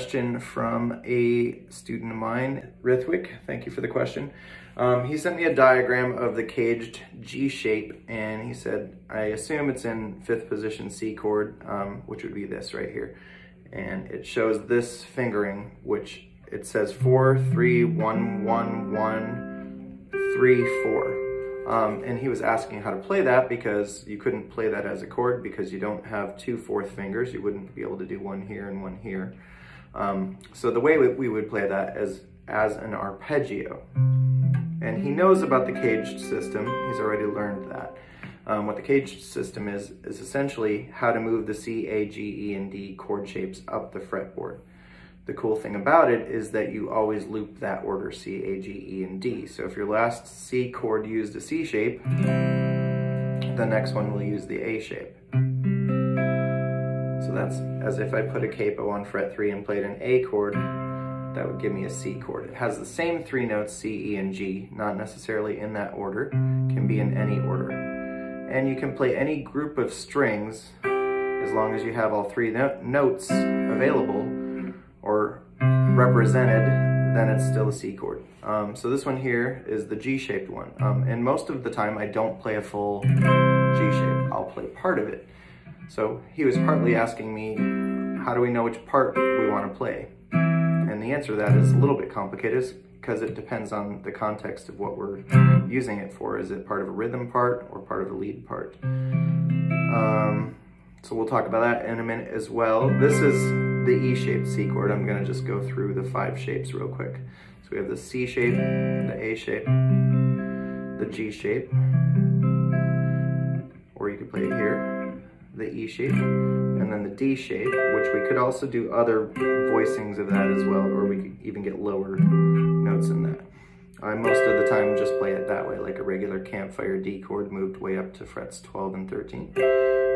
Question from a student of mine, Rithwik. Thank you for the question. He sent me a diagram of the caged G shape, and he said, I assume it's in 5th position C chord, which would be this right here. And it shows this fingering, which it says 4, 3, 1, 1, 1, 3, 4. And he was asking how to play that because you couldn't play that as a chord because you don't have 2 4th fingers. You wouldn't be able to do one here and one here. So the way we would play that is as an arpeggio. And he knows about the caged system. He's already learned that. What the caged system is essentially how to move the C, A, G, E, and D chord shapes up the fretboard. The cool thing about it is that you always loop that order C, A, G, E, and D. So if your last C chord used a C shape, the next one will use the A shape. So that's as if I put a capo on fret 3 and played an A chord, that would give me a C chord. It has the same 3 notes, C, E, and G, not necessarily in that order, can be in any order. And you can play any group of strings as long as you have all 3 notes available or represented, then it's still a C chord. So this one here is the G-shaped one. And most of the time I don't play a full G shape, I'll play part of it. So he was partly asking me, how do we know which part we want to play? And the answer to that is a little bit complicated because it depends on the context of what we're using it for. Is it part of a rhythm part or part of a lead part? So we'll talk about that in a minute as well. This is the E-shaped C chord. I'm gonna just go through the 5 shapes real quick. So we have the C shape, the A shape, the G shape, or you could play it here, the E shape, and then the D shape, which we could also do other voicings of that as well, or we could even get lower notes in that. I most of the time just play it that way, like a regular campfire D chord moved way up to frets 12 and 13.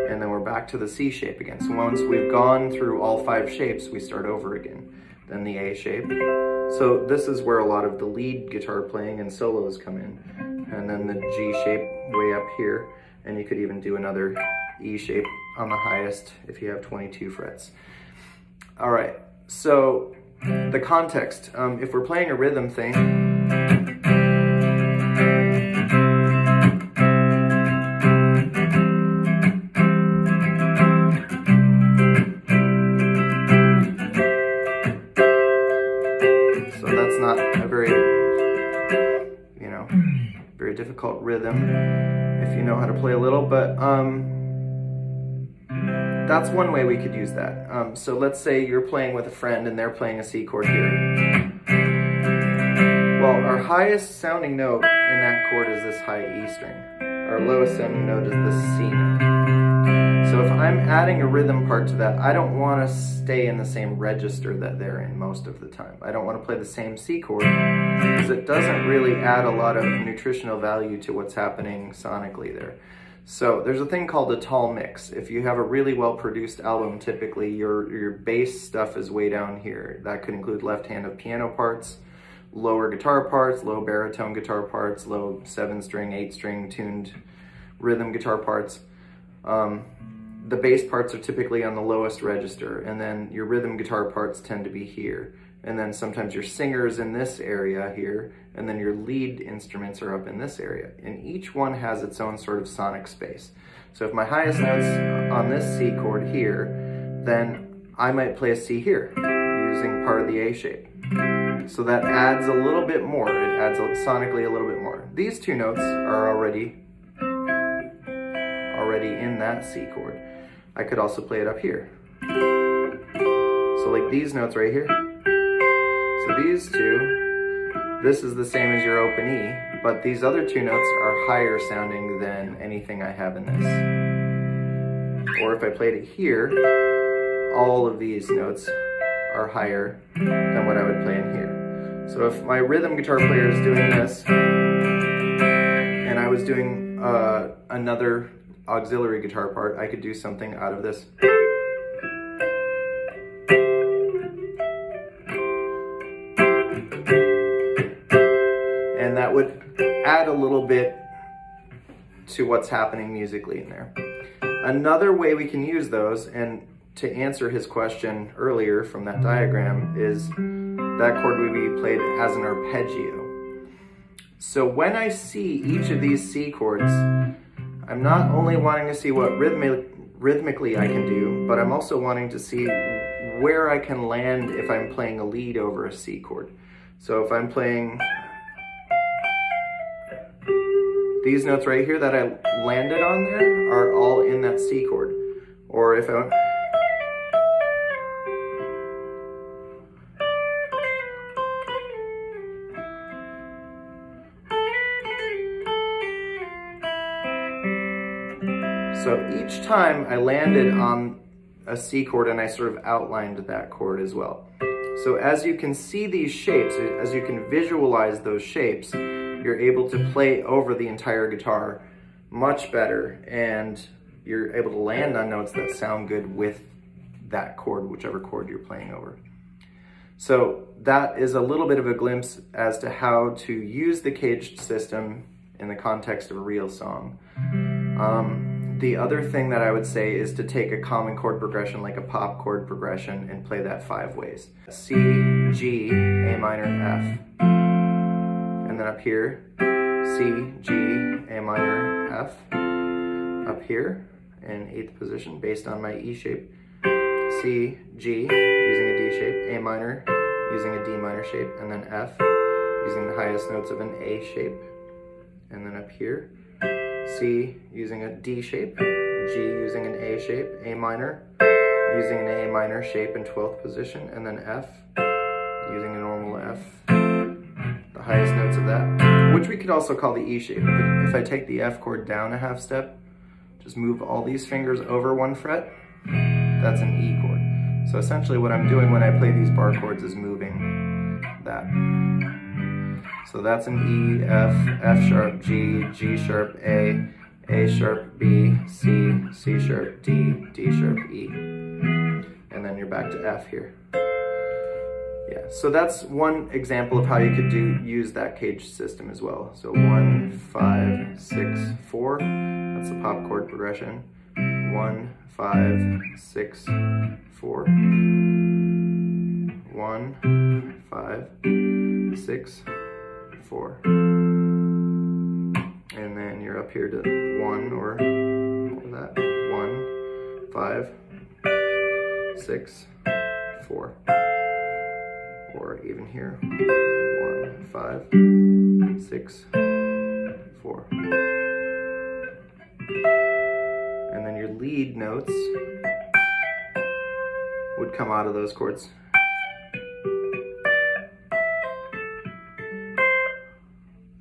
And then we're back to the C shape again. So once we've gone through all 5 shapes, we start over again. Then the A shape. So this is where a lot of the lead guitar playing and solos come in. And then the G shape way up here. And you could even do another E shape on the highest if you have 22 frets. All right, so the context. If we're playing a rhythm thing, so that's not a very, very difficult rhythm if you know how to play a little, but that's one way we could use that. So let's say you're playing with a friend and they're playing a C chord here. Well, our highest sounding note in that chord is this high E string. Our lowest sounding note is this C note. So if I'm adding a rhythm part to that, I don't want to stay in the same register that they're in most of the time. I don't want to play the same C chord because it doesn't really add a lot of nutritional value to what's happening sonically there. So there's a thing called a tall mix. If you have a really well-produced album, typically your bass stuff is way down here. That could include left hand of piano parts, lower guitar parts, low baritone guitar parts, low 7-string, 8-string tuned rhythm guitar parts. The bass parts are typically on the lowest register, and then your rhythm guitar parts tend to be here. And then sometimes your singer's in this area here, and then your lead instruments are up in this area. And each one has its own sort of sonic space. So if my highest note's on this C chord here, then I might play a C here, using part of the A shape. So that adds a little bit more. It adds sonically a little bit more. These 2 notes are already in that C chord. I could also play it up here. So like these notes right here. So these 2, this is the same as your open E, but these other 2 notes are higher sounding than anything I have in this. Or if I played it here, all of these notes are higher than what I would play in here. So if my rhythm guitar player is doing this, and I was doing another auxiliary guitar part, I could do something out of this. And that would add a little bit to what's happening musically in there. Another way we can use those, and to answer his question earlier from that diagram, is that chord would be played as an arpeggio. So when I see each of these C chords, I'm not only wanting to see what rhythmically I can do, but I'm also wanting to see where I can land if I'm playing a lead over a C chord. So if I'm playing these notes right here that I landed on there are all in that C chord. Or if I... So each time I landed on a C chord and I sort of outlined that chord as well. So as you can see these shapes, as you can visualize those shapes, you're able to play over the entire guitar much better, and you're able to land on notes that sound good with that chord, whichever chord you're playing over. So that is a little bit of a glimpse as to how to use the CAGED system in the context of a real song. The other thing that I would say is to take a common chord progression like a pop chord progression and play that 5 ways. C, G, A minor, F. And then up here, C, G, A minor, F. Up here in 8th position based on my E shape. C, G, using a D shape, A minor, using a D minor shape, and then F, using the highest notes of an A shape. And then up here, C using a D shape, G using an A shape, A minor, using an A minor shape in 12th position, and then F, using a normal F, the highest notes of that, which we could also call the E shape. If I take the F chord down a half step, just move all these fingers over 1 fret, that's an E chord. So essentially what I'm doing when I play these bar chords is moving that. So that's an E, F, F sharp, G, G sharp, A sharp, B, C, C sharp, D, D sharp, E. And then you're back to F here. Yeah, so that's one example of how you could use that CAGED system as well. So 1, 5, 6, 4, that's the pop chord progression. 1, 5, 6, 4. 1, 5, 6, 4. And then you're up here to 1 or what was that? 1, 5, 6, 4. Or even here, 1, 5, 6, 4. And then your lead notes would come out of those chords.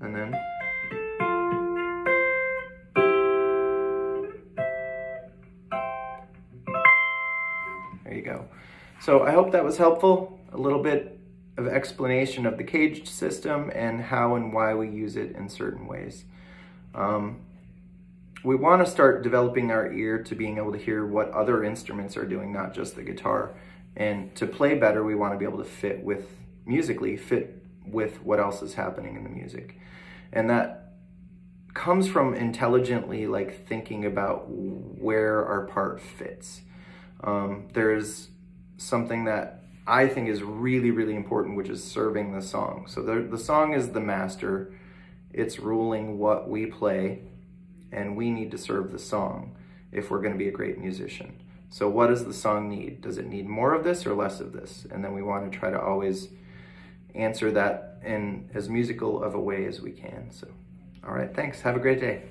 And then there you go. So I hope that was helpful. A little bit of explanation of the CAGED system and how and why we use it in certain ways. We want to start developing our ear to being able to hear what other instruments are doing, not just the guitar. And to play better, we want to be able to fit with what else is happening in the music. And that comes from intelligently thinking about where our part fits. There's something that I think is really, really important, which is serving the song. So the song is the master. It's ruling what we play, and we need to serve the song if we're going to be a great musician. So what does the song need? Does it need more of this or less of this? And then we want to try to always answer that in as musical of a way as we can. So, all right, thanks. Have a great day.